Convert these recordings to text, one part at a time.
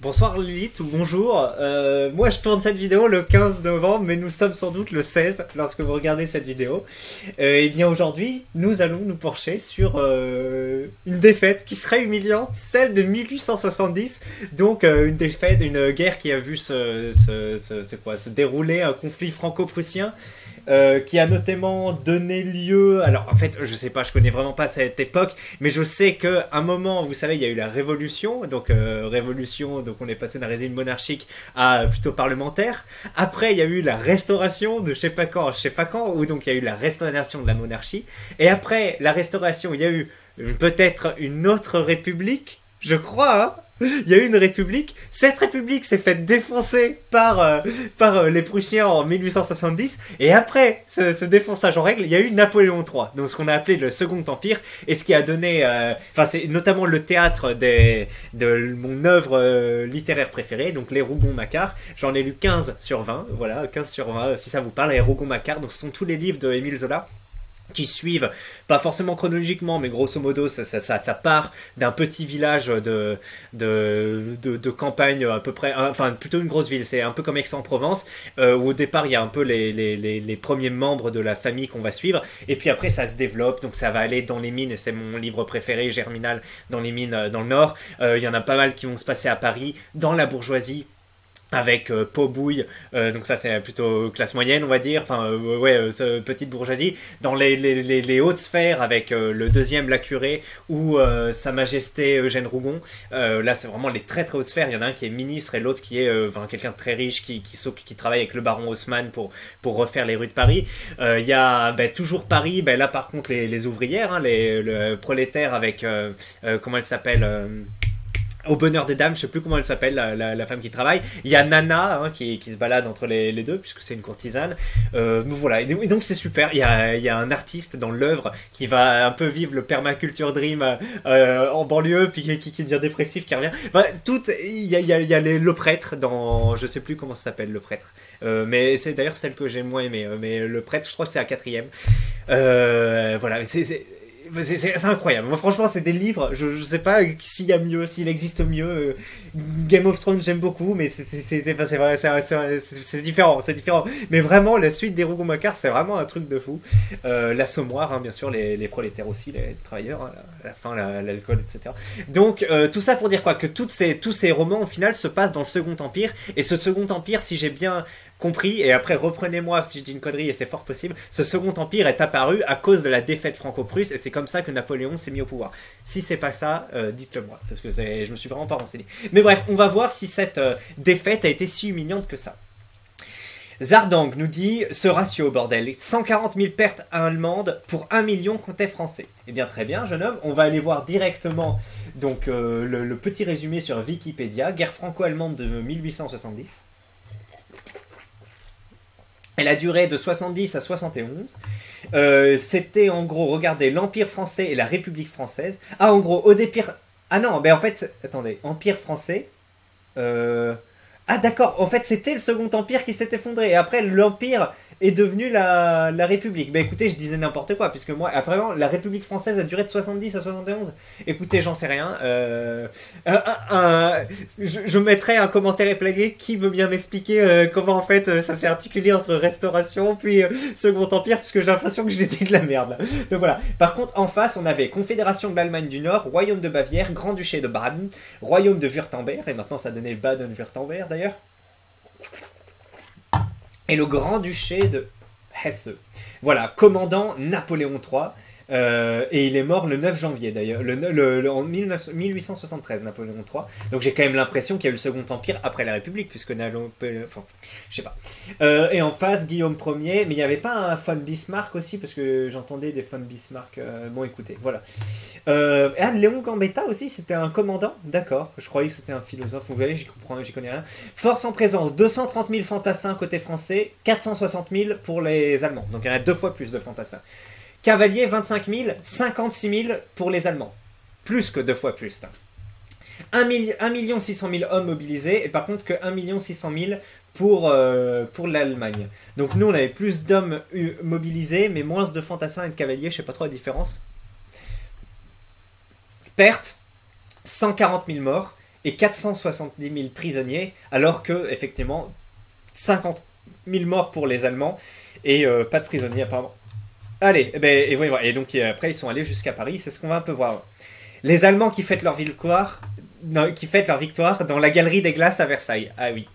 Bonsoir Lilith ou bonjour. Moi je tourne cette vidéo le 15 novembre, mais nous sommes sans doute le 16 lorsque vous regardez cette vidéo. Et bien aujourd'hui, nous allons nous pencher sur une défaite qui serait humiliante, celle de 1870. Donc une défaite, une guerre qui a vu se dérouler un conflit franco-prussien. Qui a notamment donné lieu. Alors en fait, je sais pas, je connais vraiment pas cette époque, mais je sais qu'à un moment, vous savez, il y a eu la Révolution, donc donc on est passé d'un régime monarchique à plutôt parlementaire. Après, il y a eu la Restauration de je sais pas quand, où donc il y a eu la restauration de la monarchie. Et après la Restauration, il y a eu peut-être une autre république, je crois, hein. Il y a eu une république. Cette république s'est faite défoncer par les Prussiens en 1870. Et après ce défonçage en règle, il y a eu Napoléon III, donc ce qu'on a appelé le Second Empire, et ce qui a donné, c'est notamment le théâtre de mon œuvre littéraire préférée, donc les Rougon-Macquart. J'en ai lu 15 sur 20, voilà, 15 sur 20, si ça vous parle, les Rougon-Macquart. Donc ce sont tous les livres de Émile Zola qui suivent, pas forcément chronologiquement, mais grosso modo, ça part d'un petit village de campagne à peu près, enfin plutôt une grosse ville, c'est un peu comme Aix-en-Provence, où au départ il y a un peu les premiers membres de la famille qu'on va suivre, et puis après ça se développe, donc ça va aller dans les mines, et c'est mon livre préféré, Germinal, dans les mines dans le Nord. Il y en a pas mal qui vont se passer à Paris, dans la bourgeoisie, avec Pot-Bouille, donc ça c'est plutôt classe moyenne on va dire, petite bourgeoisie, dans les hautes sphères avec le deuxième la curée ou Sa Majesté Eugène Rougon. Là c'est vraiment les très très hautes sphères, il y en a un qui est ministre et l'autre qui est quelqu'un de très riche qui travaille avec le baron Haussmann pour refaire les rues de Paris. Il y a toujours Paris, là par contre les ouvrières, hein, le prolétaire avec comment elle s'appelle, au bonheur des dames, je sais plus comment elle s'appelle, la femme qui travaille. Il y a Nana, hein, qui se balade entre les deux, puisque c'est une courtisane. Voilà, et donc c'est super. Il y a un artiste dans l'œuvre qui va un peu vivre le permaculture dream en banlieue, puis qui devient dépressif, qui revient. Il y a le prêtre dans, je sais plus comment ça s'appelle, le prêtre. Mais c'est d'ailleurs celle que j'ai moins aimée. Mais le prêtre, je crois que c'est la quatrième. Voilà, c'est incroyable. Moi, franchement, c'est des livres. Je sais pas s'il y a mieux, s'il existe mieux. Game of Thrones, j'aime beaucoup, mais c'est différent, c'est différent. Mais vraiment, la suite des Rougon-Macquart, c'est vraiment un truc de fou. L'Assommoir, hein, bien sûr, les prolétaires aussi, les travailleurs, hein, la faim, l'alcool, etc. Donc, tout ça pour dire quoi, que tous ces romans, au final, se passent dans le Second Empire. Et ce Second Empire, si j'ai bien compris, et après reprenez-moi si je dis une connerie, et c'est fort possible, ce Second Empire est apparu à cause de la défaite franco-prusse, et c'est comme ça que Napoléon s'est mis au pouvoir. Si c'est pas ça, dites-le moi, parce que je me suis vraiment pas renseigné. Mais bref, on va voir si cette défaite a été si humiliante que ça. Zardang nous dit ce ratio, bordel, 140 000 pertes allemandes pour 1 million comptais français. Eh bien très bien, jeune homme, on va aller voir directement donc le petit résumé sur Wikipédia, guerre franco-allemande de 1870. Elle a duré de 70 à 71. C'était en gros, regardez, l'Empire français et la République française. Ah, en gros, au départ... Ah non, en fait, attendez, Empire français... Ah d'accord, en fait c'était le Second Empire qui s'est effondré, et après l'Empire est devenu la République. Écoutez, je disais n'importe quoi, puisque moi, après la République française a duré de 70 à 71. Écoutez, j'en sais rien. Je mettrai un commentaire épinglé qui veut bien m'expliquer comment en fait ça s'est articulé entre Restauration puis Second Empire, puisque j'ai l'impression que j'étais de la merde. Donc voilà. Par contre, en face, on avait Confédération de l'Allemagne du Nord, Royaume de Bavière, Grand-Duché de Baden, Royaume de Wurtemberg, et maintenant ça donnait Baden-Württemberg d'ailleurs, et le Grand-Duché de Hesse. Voilà, commandant Napoléon III. Et il est mort le 9 janvier d'ailleurs, en 1873, Napoléon III. Donc j'ai quand même l'impression qu'il y a eu le Second Empire après la République, puisque enfin, je sais pas. Et en face, Guillaume Ier, mais il n'y avait pas un von Bismarck aussi, parce que j'entendais des von Bismarck. Bon, écoutez, voilà. Léon Gambetta aussi, c'était un commandant, d'accord. Je croyais que c'était un philosophe, vous voyez, j'y connais rien. Force en présence, 230 000 fantassins côté français, 460 000 pour les Allemands. Donc il y en a 2 fois plus de fantassins. Cavaliers, 25 000, 56 000 pour les Allemands. Plus que 2 fois plus. 1 600 000 hommes mobilisés, et par contre que 1 600 000 pour l'Allemagne. Donc nous, on avait plus d'hommes mobilisés, mais moins de fantassins et de cavaliers, je sais pas trop la différence. Perte, 140 000 morts, et 470 000 prisonniers, alors que, effectivement, 50 000 morts pour les Allemands et pas de prisonniers apparemment. Allez, et voilà. Et donc après ils sont allés jusqu'à Paris, c'est ce qu'on va un peu voir. Les Allemands qui fêtent leur victoire, dans la galerie des glaces à Versailles. Ah oui.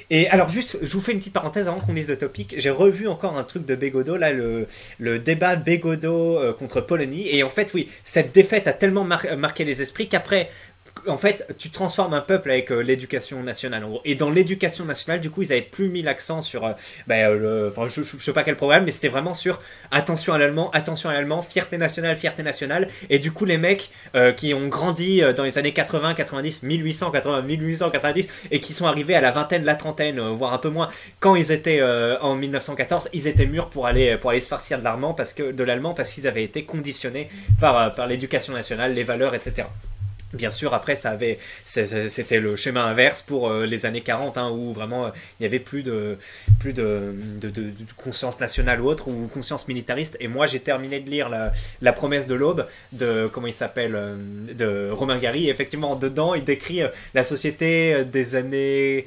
Et alors juste, je vous fais une petite parenthèse avant qu'on lise le topic. J'ai revu encore un truc de Bégodeau, là, le débat Bégodeau contre Polony. Et en fait, oui, cette défaite a tellement marqué les esprits qu'après, en fait, tu transformes un peuple avec l'éducation nationale, en gros. Et dans l'éducation nationale, du coup, ils avaient plus mis l'accent sur, enfin, je sais pas quel programme, mais c'était vraiment sur attention à l'allemand, fierté nationale. Et du coup, les mecs qui ont grandi dans les années 80, 90, 1880, 1890, et qui sont arrivés à la vingtaine, la trentaine, voire un peu moins, quand ils étaient en 1914, ils étaient mûrs pour aller se farcir de l'allemand parce qu'ils avaient été conditionnés par l'éducation nationale, les valeurs, etc. Bien sûr, après, c'était le schéma inverse pour les années 40, hein, où vraiment il y avait plus de conscience nationale ou autre, ou conscience militariste. Et moi, j'ai terminé de lire la promesse de l'aube de, comment il s'appelle, de Romain Gary. Et effectivement, dedans, il décrit la société des années...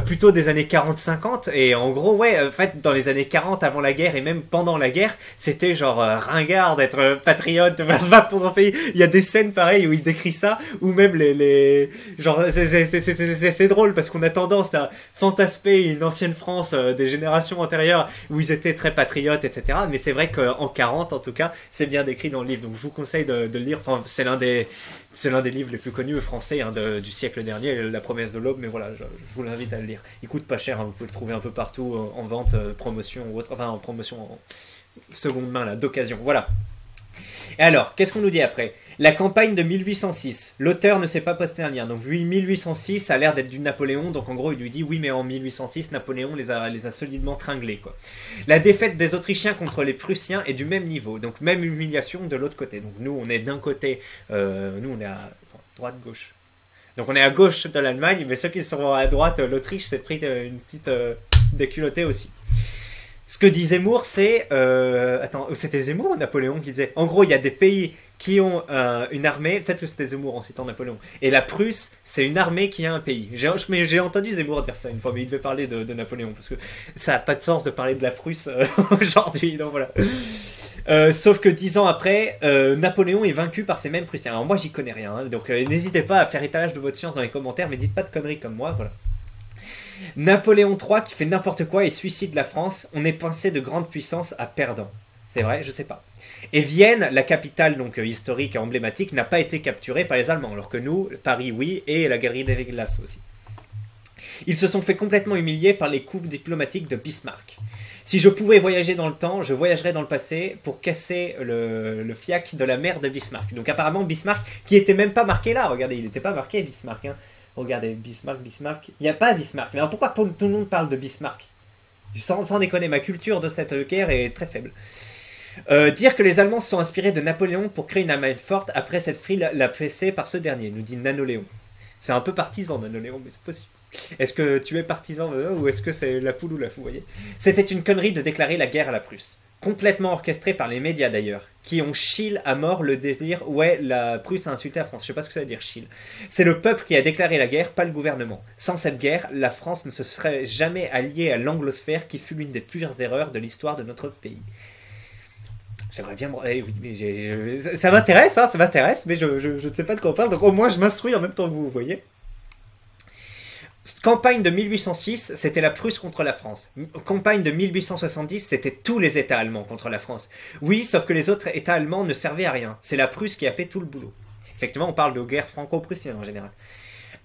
plutôt des années 40-50, et en gros, ouais, en fait, dans les années 40, avant la guerre, et même pendant la guerre, c'était genre ringard d'être patriote, de faire se battre pour son pays. Il y a des scènes pareilles où il décrit ça, ou même genre, c'est drôle, parce qu'on a tendance à fantasmer une ancienne France des générations antérieures, où ils étaient très patriotes, etc. Mais c'est vrai qu'en 40, en tout cas, c'est bien décrit dans le livre, donc je vous conseille de le lire. Enfin, c'est l'un des livres les plus connus français, hein, du siècle dernier, La promesse de l'aube, mais voilà, je vous l'invite à le lire. Il coûte pas cher, hein, vous pouvez le trouver un peu partout en vente, promotion ou autre, enfin en promotion en seconde main, là, d'occasion. Voilà. Et alors, qu'est-ce qu'on nous dit après? La campagne de 1806. L'auteur ne sait pas poster un lien. Donc lui, 1806, ça a l'air d'être du Napoléon. Donc en gros, il lui dit oui, mais en 1806, Napoléon les a solidement tringlés, quoi. La défaite des Autrichiens contre les Prussiens est du même niveau. Donc même humiliation de l'autre côté. Donc nous, on est d'un côté, nous on est à droite-gauche. Donc on est à gauche de l'Allemagne, mais ceux qui sont à droite, l'Autriche s'est pris une petite déculottée aussi. Ce que dit Zemmour, c'est... attends, c'était Zemmour ou Napoléon qui disait... En gros, il y a des pays qui ont une armée... Peut-être que c'était Zemmour en citant Napoléon. Et la Prusse, c'est une armée qui a un pays. J'ai entendu Zemmour dire ça une fois, mais il devait parler de Napoléon. Parce que ça n'a pas de sens de parler de la Prusse aujourd'hui. Donc voilà. Sauf que 10 ans après, Napoléon est vaincu par ces mêmes Prussiens. Alors moi, j'y connais rien. Hein, donc n'hésitez pas à faire étalage de votre science dans les commentaires, mais dites pas de conneries comme moi. Voilà. Napoléon III qui fait n'importe quoi et suicide la France, on est pensé de grande puissance à perdant. C'est vrai, je sais pas. Et Vienne, la capitale donc historique et emblématique, n'a pas été capturée par les Allemands, alors que nous, Paris oui, et la galerie des glaces aussi. Ils se sont fait complètement humilier par les coups diplomatiques de Bismarck. Si je pouvais voyager dans le temps, je voyagerais dans le passé pour casser le fiac de la mère de Bismarck. Donc apparemment Bismarck, qui était même pas marqué là, regardez, il n'était pas marqué Bismarck, hein. Regardez, Bismarck. Il n'y a pas Bismarck. Mais alors pourquoi tout le monde parle de Bismarck? Sans déconner, ma culture de cette guerre est très faible. Dire que les Allemands se sont inspirés de Napoléon pour créer une Allemagne forte après cette frile la fessée par ce dernier, nous dit Nanoléon. C'est un peu partisan, Nanoléon, mais c'est possible. Est-ce que tu es partisan ou est-ce que c'est la poule ou la fou, vous voyez? C'était une connerie de déclarer la guerre à la Prusse. Complètement orchestré par les médias d'ailleurs, qui ont chill à mort le désir, ouais, la Prusse a insulté la France, je sais pas ce que ça veut dire chill. C'est le peuple qui a déclaré la guerre, pas le gouvernement. Sans cette guerre, la France ne se serait jamais alliée à l'anglosphère qui fut l'une des pires erreurs de l'histoire de notre pays. J'aimerais bien... oui, mais ça m'intéresse, hein, ça m'intéresse, mais je ne sais pas de quoi on parle, donc au moins je m'instruis en même temps que vous voyez. Campagne de 1806, c'était la Prusse contre la France. Campagne de 1870, c'était tous les États allemands contre la France. Oui, sauf que les autres États allemands ne servaient à rien. C'est la Prusse qui a fait tout le boulot. Effectivement, on parle de guerre franco-prussienne en général.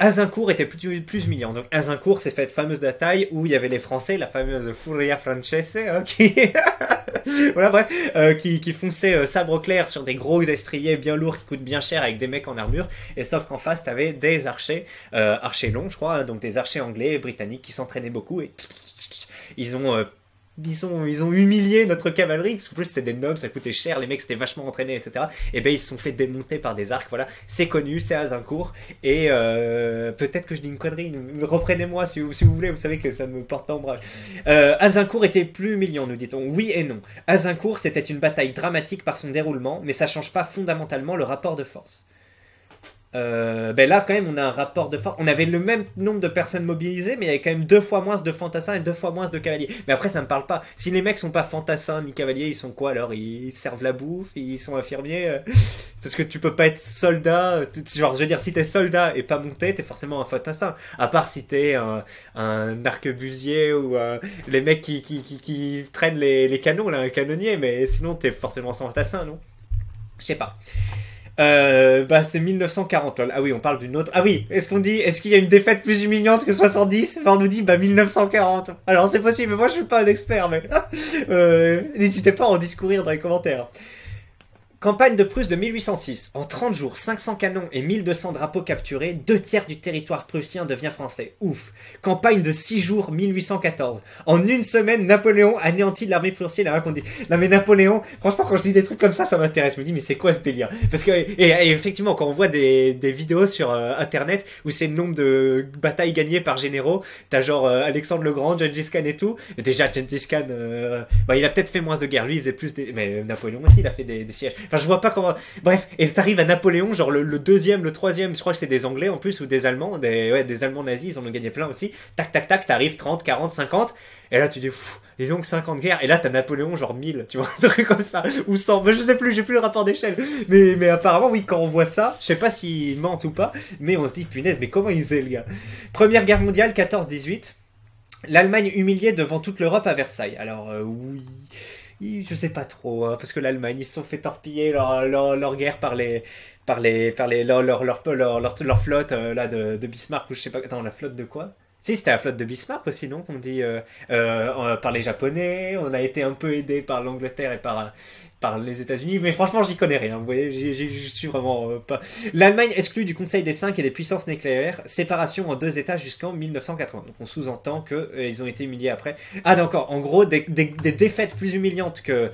Azincourt était plus humiliant. Donc Azincourt, c'est cette fameuse bataille où il y avait les Français, la fameuse Furia Francese, hein, voilà, bref, qui fonçaient sabre clair sur des gros destriers bien lourds qui coûtent bien cher avec des mecs en armure. Et sauf qu'en face, t'avais des archers, archers longs, je crois, hein, donc des archers anglais et britanniques qui s'entraînaient beaucoup et ils ont humilié notre cavalerie, parce qu'en plus c'était des nobles, ça coûtait cher, les mecs s'étaient vachement entraînés, etc. Et ben ils se sont fait démonter par des arcs, voilà, c'est connu, c'est Azincourt, et peut-être que je dis une connerie, reprenez-moi si vous voulez, vous savez que ça ne me porte pas ombrage. Azincourt était plus humiliant, nous dit-on, oui et non. Azincourt c'était une bataille dramatique par son déroulement, mais ça change pas fondamentalement le rapport de force. Ben là, quand même, on a un rapport de force. On avait le même nombre de personnes mobilisées, mais il y avait quand même 2 fois moins de fantassins et 2 fois moins de cavaliers. Mais après, ça me parle pas. Si les mecs sont pas fantassins ni cavaliers, ils sont quoi alors? Ils servent la bouffe, ils sont infirmiers. Parce que tu peux pas être soldat. Genre, je veux dire, si t'es soldat et pas monté, t'es forcément un fantassin. À part si t'es un arquebusier ou les mecs qui traînent les canons, là, un canonnier. Mais sinon, t'es forcément sans fantassin, non? Je sais pas. Bah c'est 1940 lol. Ah oui, on parle d'une autre. Ah oui, est-ce qu'il y a une défaite plus humiliante que 70? Bah, on nous dit bah 1940. Alors c'est possible, mais moi je suis pas un expert, mais n'hésitez pas à en discourir dans les commentaires. Campagne de Prusse de 1806. En 30 jours, 500 canons et 1200 drapeaux capturés, 2 tiers du territoire prussien devient français. Ouf. Campagne de 6 jours, 1814. En une semaine, Napoléon anéantit l'armée prussienne. Là, qu'on dit. Non mais Napoléon, franchement quand je dis des trucs comme ça m'intéresse. Je me dis mais c'est quoi ce délire? Parce que, et effectivement, quand on voit des vidéos sur internet où c'est le nombre de batailles gagnées par généraux, t'as genre Alexandre le Grand, Gengis Khan et tout. Et déjà Gengis Khan, bah, il a peut-être fait moins de guerres. Lui il faisait plus des... Mais Napoléon aussi il a fait des sièges. Enfin, je vois pas comment. Bref, et t'arrives à Napoléon, genre le deuxième, le troisième, je crois que c'est des Anglais en plus, ou des Allemands, des Allemands nazis, ils en ont gagné plein aussi. Tac, tac, tac, t'arrives 30, 40, 50, et là tu dis, ils ont que 50 guerres, et là t'as Napoléon, genre 1000, tu vois, un truc comme ça, ou 100, mais je sais plus, j'ai plus le rapport d'échelle. Mais apparemment, oui, quand on voit ça, je sais pas s'ils mentent ou pas, mais on se dit, punaise, mais comment il faisait le gars? Première guerre mondiale, 14-18. L'Allemagne humiliée devant toute l'Europe à Versailles. Alors, oui. Je sais pas trop, hein, parce que l'Allemagne, ils se sont fait torpiller leur guerre par leur flotte là de Bismarck, ou je sais pas. Attends, la flotte de quoi? Si, c'était la flotte de Bismarck aussi, non? Qu'on dit par les Japonais, on a été un peu aidé par l'Angleterre et par les États-Unis, mais franchement, j'y connais rien. Vous voyez, je suis vraiment pas. L'Allemagne exclue du Conseil des Cinq et des puissances nucléaires, séparation en 2 États jusqu'en 1980. Donc on sous-entend que ils ont été humiliés après. Ah d'accord. En gros, des défaites plus humiliantes que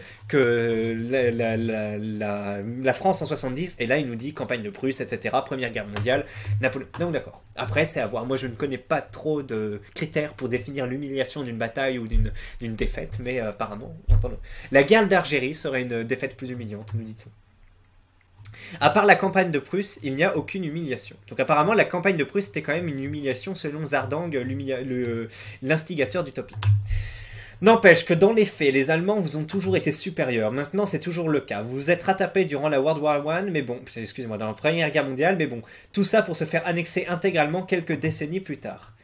la France en 70. Et là, il nous dit campagne de Prusse, etc. Première Guerre mondiale, Napoléon. Donc d'accord. Après, c'est à voir. Moi, je ne connais pas trop de critères pour définir l'humiliation d'une bataille ou d'une défaite, mais apparemment, entendons. La guerre d'Algérie serait une défaite plus humiliante, nous dit-on. À part la campagne de Prusse, il n'y a aucune humiliation. Donc apparemment, la campagne de Prusse était quand même une humiliation selon Zardang, l'instigateur du topic. N'empêche que dans les faits, les Allemands vous ont toujours été supérieurs. Maintenant, c'est toujours le cas. Vous vous êtes rattrapés durant la World War I, mais bon, excusez-moi, dans la Première Guerre mondiale, mais bon, tout ça pour se faire annexer intégralement quelques décennies plus tard.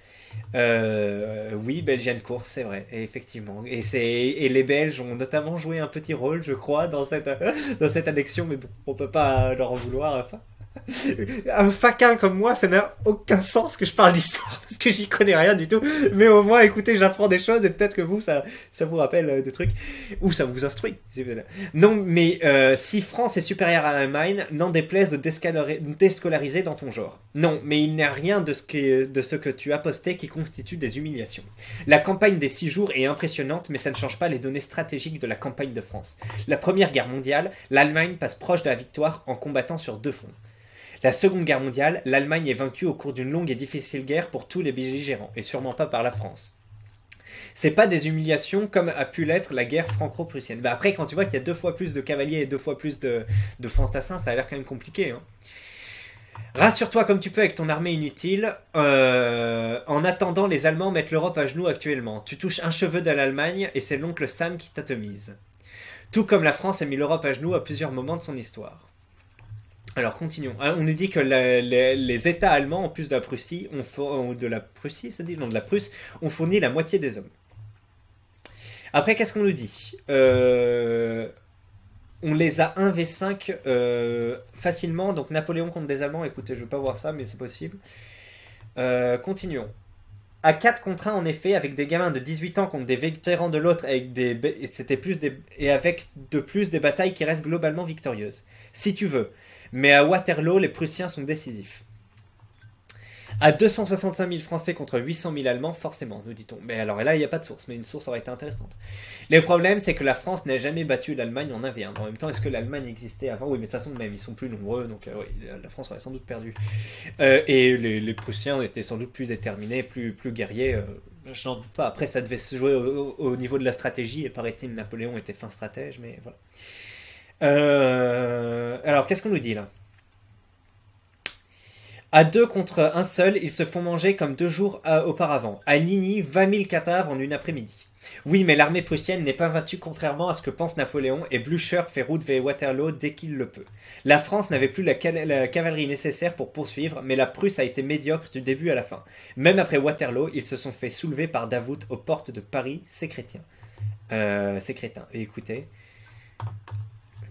Oui, Belgian-Course, c'est vrai, et effectivement. Et les Belges ont notamment joué un petit rôle, je crois, dans cette annexion, mais bon, on peut pas leur en vouloir. Enfin, un faquin comme moi, ça n'a aucun sens que je parle d'histoire parce que j'y connais rien du tout. Mais au moins, écoutez, j'apprends des choses et peut-être que vous, ça vous rappelle des trucs ou ça vous instruit. Si vous êtes là. Non, mais si France est supérieure à l'Allemagne, n'en déplaise de déscolariser dans ton genre. Non, mais il n'y a rien de ce que tu as posté qui constitue des humiliations. La campagne des 6 jours est impressionnante, mais ça ne change pas les données stratégiques de la campagne de France. La Première Guerre mondiale, l'Allemagne passe proche de la victoire en combattant sur 2 fronts. La Seconde Guerre mondiale, l'Allemagne est vaincue au cours d'une longue et difficile guerre pour tous les belligérants, et sûrement pas par la France. C'est pas des humiliations comme a pu l'être la guerre franco-prussienne. Bah après, quand tu vois qu'il y a 2 fois plus de cavaliers et 2 fois plus de fantassins, ça a l'air quand même compliqué. Hein. Rassure-toi comme tu peux avec ton armée inutile. En attendant, les Allemands mettent l'Europe à genoux actuellement. Tu touches un cheveu de l'Allemagne et c'est l'oncle Sam qui t'atomise. Tout comme la France a mis l'Europe à genoux à plusieurs moments de son histoire. Alors continuons. On nous dit que les États allemands, en plus de la Prussie, de la Prusse, ont fourni la moitié des hommes. Après, qu'est-ce qu'on nous dit on les a 1v5 facilement. Donc Napoléon contre des Allemands. Écoutez, je ne veux pas voir ça, mais c'est possible. Continuons. À 4 contre 1, en effet, avec des gamins de 18 ans contre des vétérans de l'autre, avec des batailles qui restent globalement victorieuses. Si tu veux. Mais à Waterloo, les Prussiens sont décisifs. À 265 000 Français contre 800 000 Allemands, forcément, nous dit-on. Mais alors là, il n'y a pas de source, mais une source aurait été intéressante. Le problème, c'est que la France n'a jamais battu l'Allemagne en 1v1. En même temps, est-ce que l'Allemagne existait avant? Oui, mais de toute façon, même, ils sont plus nombreux, donc oui, la France aurait sans doute perdu. Et les Prussiens étaient sans doute plus déterminés, plus guerriers. Je n'en doute pas. Après, ça devait se jouer au niveau de la stratégie, et paraît-il, Napoléon était fin stratège, mais voilà. Alors, qu'est-ce qu'on nous dit là? À deux contre un seul, ils se font manger comme 2 jours auparavant. À Ligny, 20 000 cadavres en une après-midi. Oui, mais l'armée prussienne n'est pas vaincue contrairement à ce que pense Napoléon et Blücher fait route vers Waterloo dès qu'il le peut. La France n'avait plus la cavalerie nécessaire pour poursuivre, mais la Prusse a été médiocre du début à la fin. Même après Waterloo, ils se sont fait soulever par Davout aux portes de Paris, c'est chrétien. C'est crétin. Écoutez.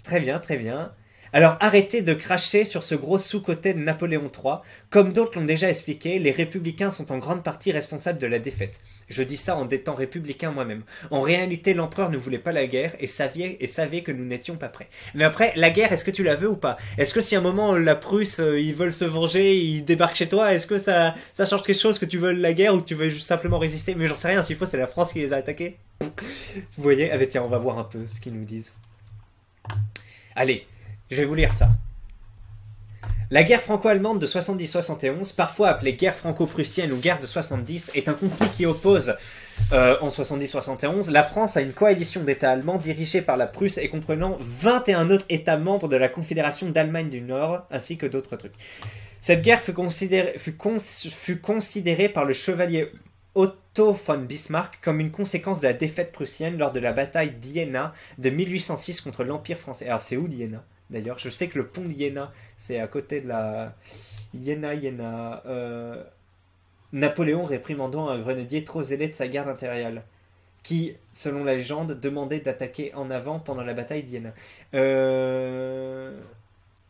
Très bien, très bien. Alors arrêtez de cracher sur ce gros sous-côté de Napoléon III. Comme d'autres l'ont déjà expliqué, les républicains sont en grande partie responsables de la défaite. Je dis ça en étant républicain moi-même. En réalité, l'empereur ne voulait pas la guerre et savait que nous n'étions pas prêts. Mais après, la guerre, est-ce que tu la veux ou pas? Est-ce que si à un moment la Prusse, ils veulent se venger, ils débarquent chez toi, est-ce que ça change quelque chose que tu veux la guerre ou que tu veux juste simplement résister? Mais j'en sais rien, s'il faut, c'est la France qui les a attaqués. Vous voyez? Ah ben tiens, on va voir un peu ce qu'ils nous disent. Allez. Je vais vous lire ça. La guerre franco-allemande de 70-71, parfois appelée guerre franco-prussienne ou guerre de 70, est un conflit qui oppose, en 70-71, la France à une coalition d'États allemands dirigée par la Prusse et comprenant 21 autres États membres de la Confédération d'Allemagne du Nord, ainsi que d'autres trucs. Cette guerre fut considérée par le chevalier Otto von Bismarck comme une conséquence de la défaite prussienne lors de la bataille d'Iéna de 1806 contre l'Empire français. Alors c'est où l'Iéna? D'ailleurs, je sais que le pont d'Iéna, c'est à côté de la... Iéna. Napoléon réprimandant un grenadier trop zélé de sa garde impériale, qui, selon la légende, demandait d'attaquer en avant pendant la bataille d'Iéna.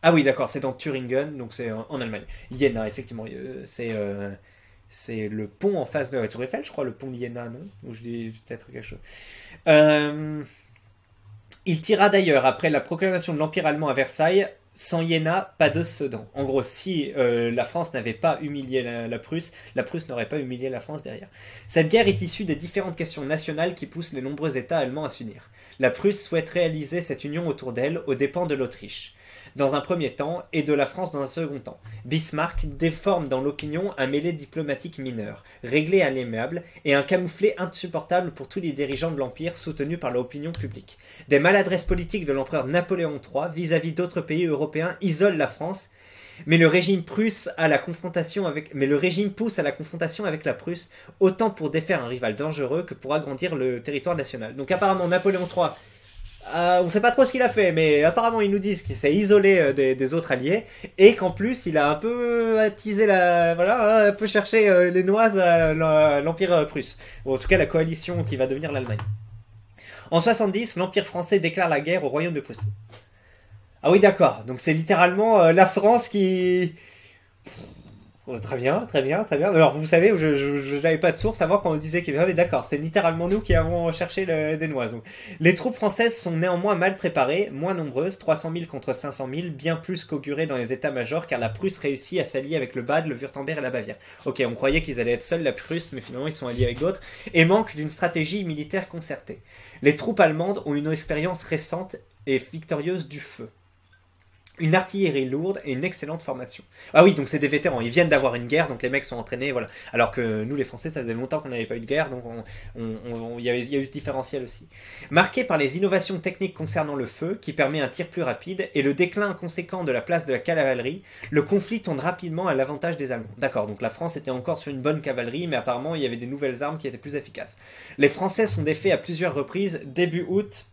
Ah oui, d'accord, c'est dans Thuringen, donc c'est en Allemagne. Iéna, effectivement, c'est le pont en face de la Tour Eiffel, je crois, le pont d'Iéna, non? Ou je dis peut-être quelque chose. Il tira d'ailleurs après la proclamation de l'Empire allemand à Versailles, sans Iéna, pas de Sedan. En gros, si la France n'avait pas humilié la Prusse n'aurait pas humilié la France derrière. Cette guerre est issue des différentes questions nationales qui poussent les nombreux États allemands à s'unir. La Prusse souhaite réaliser cette union autour d'elle aux dépens de l'Autriche, dans un premier temps, et de la France dans un second temps. Bismarck déforme dans l'opinion un mêlé diplomatique mineur, réglé à l'amiable, et un camouflet insupportable pour tous les dirigeants de l'Empire soutenus par l'opinion publique. Des maladresses politiques de l'empereur Napoléon III vis-à-vis d'autres pays européens isolent la France, mais le régime pousse à la confrontation avec la Prusse, autant pour défaire un rival dangereux que pour agrandir le territoire national. Donc apparemment Napoléon III, on ne sait pas trop ce qu'il a fait, mais apparemment ils nous disent qu'il s'est isolé des autres alliés et qu'en plus il a un peu attisé un peu cherché les noises à l'Empire prusse, ou en tout cas la coalition qui va devenir l'Allemagne. En 70, l'Empire français déclare la guerre au Royaume de Prusse. Ah oui, d'accord, donc c'est littéralement la France qui... Très bien, très bien, très bien. Alors vous savez, je n'avais pas de source à voir quand on disait qu'il y avait... D'accord, c'est littéralement nous qui avons cherché des noises. Les troupes françaises sont néanmoins mal préparées, moins nombreuses, 300 000 contre 500 000, bien plus qu'augurées dans les états-majors, car la Prusse réussit à s'allier avec le Bade, le Wurtemberg et la Bavière. Ok, on croyait qu'ils allaient être seuls, la Prusse, mais finalement ils sont alliés avec d'autres, et manquent d'une stratégie militaire concertée. Les troupes allemandes ont une expérience récente et victorieuse du feu, une artillerie lourde et une excellente formation. Ah oui, donc c'est des vétérans, ils viennent d'avoir une guerre, donc les mecs sont entraînés, voilà. Alors que nous, les Français, ça faisait longtemps qu'on n'avait pas eu de guerre, donc il y a eu ce différentiel aussi. Marqué par les innovations techniques concernant le feu, qui permet un tir plus rapide, et le déclin conséquent de la place de la cavalerie, le conflit tourne rapidement à l'avantage des Allemands. D'accord, donc la France était encore sur une bonne cavalerie, mais apparemment il y avait des nouvelles armes qui étaient plus efficaces. Les Français sont défaits à plusieurs reprises, début août,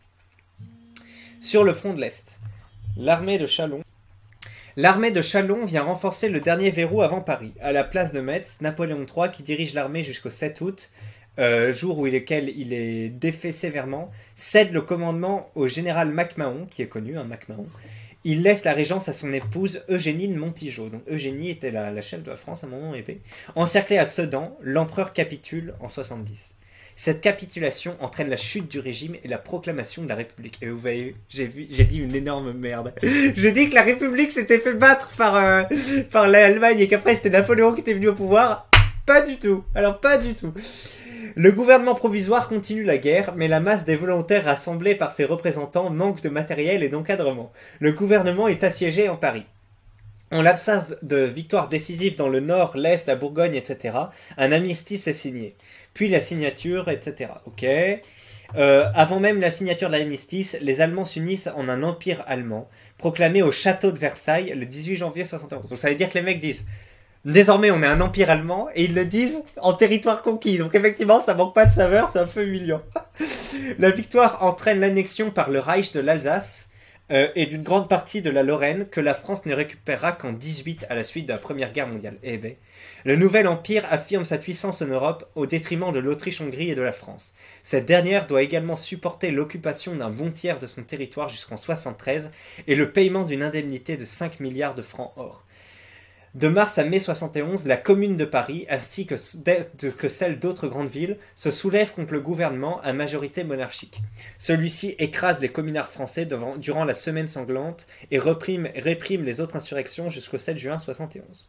sur le front de l'Est. L'armée de Châlons vient renforcer le dernier verrou avant Paris. À la place de Metz, Napoléon III, qui dirige l'armée jusqu'au 7 août, jour où il est défait sévèrement, cède le commandement au général MacMahon, qui est connu, MacMahon. Il laisse la régence à son épouse Eugénie de Montijo. Donc Eugénie était la chef de la France à un moment épais. Encerclé à Sedan, l'empereur capitule en 70. Cette capitulation entraîne la chute du régime et la proclamation de la République. Et vous voyez, j'ai dit une énorme merde. J'ai dit que la République s'était fait battre par l'Allemagne et qu'après c'était Napoléon qui était venu au pouvoir. Pas du tout. Alors pas du tout. Le gouvernement provisoire continue la guerre, mais la masse des volontaires rassemblés par ses représentants manque de matériel et d'encadrement. Le gouvernement est assiégé en Paris. En l'absence de victoires décisives dans le nord, l'est, la Bourgogne, etc., un armistice est signé. Puis la signature, etc. Ok. Avant même la signature de l'armistice, les Allemands s'unissent en un empire allemand, proclamé au château de Versailles le 18 janvier 71. Donc ça veut dire que les mecs disent Désormais, on est un empire allemand et ils le disent en territoire conquis. Donc effectivement, ça manque pas de saveur, c'est un peu humiliant. La victoire entraîne l'annexion par le Reich de l'Alsace et d'une grande partie de la Lorraine que la France ne récupérera qu'en 18 à la suite de la Première Guerre mondiale. Eh ben, le nouvel empire affirme sa puissance en Europe au détriment de l'Autriche-Hongrie et de la France. Cette dernière doit également supporter l'occupation d'un bon tiers de son territoire jusqu'en 73 et le paiement d'une indemnité de 5 milliards de francs or. De mars à mai 71, la Commune de Paris, ainsi que celle d'autres grandes villes, se soulèvent contre le gouvernement à majorité monarchique. Celui-ci écrase les communards français durant la semaine sanglante et réprime les autres insurrections jusqu'au 7 juin 71.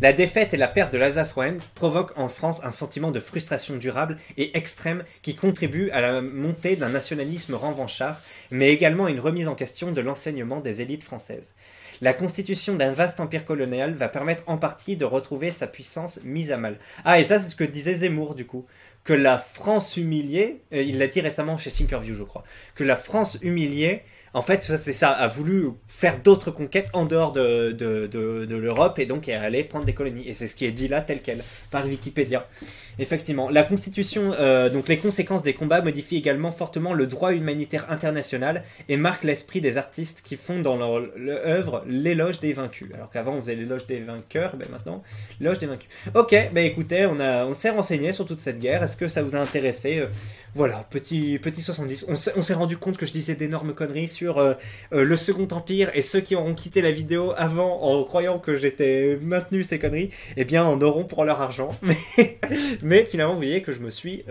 La défaite et la perte de l'Alsace-Lorraine provoquent en France un sentiment de frustration durable et extrême qui contribue à la montée d'un nationalisme revanchard, mais également à une remise en question de l'enseignement des élites françaises. La constitution d'un vaste empire colonial va permettre en partie de retrouver sa puissance mise à mal. Ah, et ça, c'est ce que disait Zemmour, du coup. Que la France humiliée, il l'a dit récemment chez Thinkerview, je crois, que la France humiliée, en fait, c'est ça, a voulu faire d'autres conquêtes en dehors de l'Europe et donc est allé prendre des colonies. Et c'est ce qui est dit là, tel quel, par Wikipédia. Effectivement, la Constitution, donc les conséquences des combats modifient également fortement le droit humanitaire international et marquent l'esprit des artistes qui font dans leur œuvre l'éloge des vaincus. Alors qu'avant on faisait l'éloge des vainqueurs, ben maintenant l'éloge des vaincus. Ok, ben écoutez, on s'est renseigné sur toute cette guerre. Est-ce que ça vous a intéressé? Voilà, petit 70. On s'est rendu compte que je disais d'énormes conneries sur le Second Empire et ceux qui auront quitté la vidéo avant en croyant que j'étais maintenu ces conneries, eh bien en auront pour leur argent. Mais finalement, vous voyez que je me suis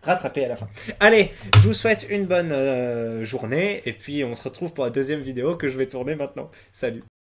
rattrapé à la fin. Allez, je vous souhaite une bonne journée et puis on se retrouve pour la deuxième vidéo que je vais tourner maintenant. Salut!